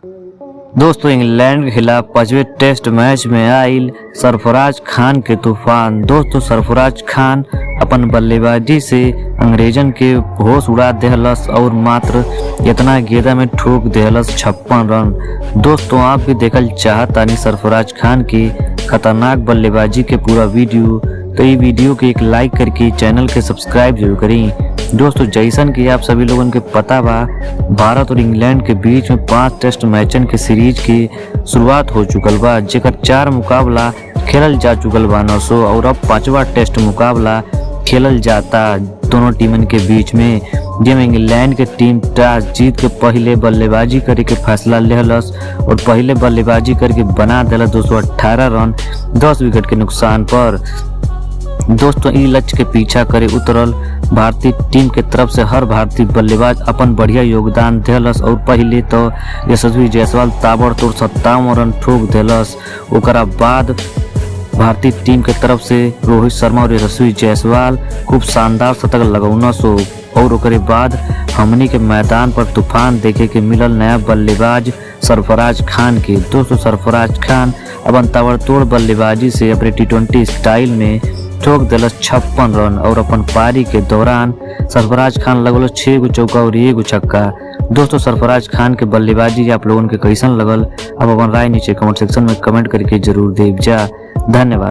दोस्तों इंग्लैंड के खिलाफ 5वें टेस्ट मैच में आयल सरफराज खान के तूफान। दोस्तों सरफराज खान अपन बल्लेबाजी से अंग्रेजन के होश उड़ा देहलस और मात्र इतना गेंदा में ठोक देहलस 56 रन। दोस्तों आप भी देखल चाहतानी सरफराज खान की खतरनाक बल्लेबाजी के पूरा वीडियो, तो ये वीडियो के एक लाइक करके चैनल के सब्सक्राइब जरूर करें। दोस्तों जैसन कि आप सभी लोगों के पता बा, भारत और इंग्लैंड के बीच में 5 टेस्ट मैचन के सीरीज की शुरुआत हो चुकल बा, जेकर 4 मुकाबला खेलल जा चुकल बा 900 और अब 5वां टेस्ट मुकाबला खेलल जाता दोनों टीमन के बीच में, जिसमें इंग्लैंड के टीम टॉस जीत के पहले बल्लेबाजी करे के फैसला लेहलस और पहले बल्लेबाजी करके बना देलस 218 रन 10 विकेट के नुकसान पर। दोस्तों ई लक्ष्य के पीछा करे उतरल भारतीय टीम के तरफ से हर भारतीय बल्लेबाज अपन बढ़िया योगदान देलस और पहले तो यशस्वी जायसवाल ताबड़तोड़ 57 रन ठोक देलस। ओकरा बाद भारतीय टीम के तरफ से रोहित शर्मा और यशस्वी जायसवाल खूब शानदार शतक लगौनस और ओकरे बाद हमनी के मैदान पर तूफान देखे के मिलल नया बल्लेबाज सरफराज खान के। दोस्तों सरफराज खान अपन ताबड़तोड़ बल्लेबाजी से अपने T20 स्टाइल में ठोक दिलस 56 रन और अपन पारी के दौरान सरफराज खान लगल 6 गो चौका और 1 गो छक्का। दोस्तों सरफराज खान के बल्लेबाजी आप लोगों के कैसन लगल, अब अपन राय नीचे कमेंट सेक्शन में कमेंट करके जरूर देव जा। धन्यवाद।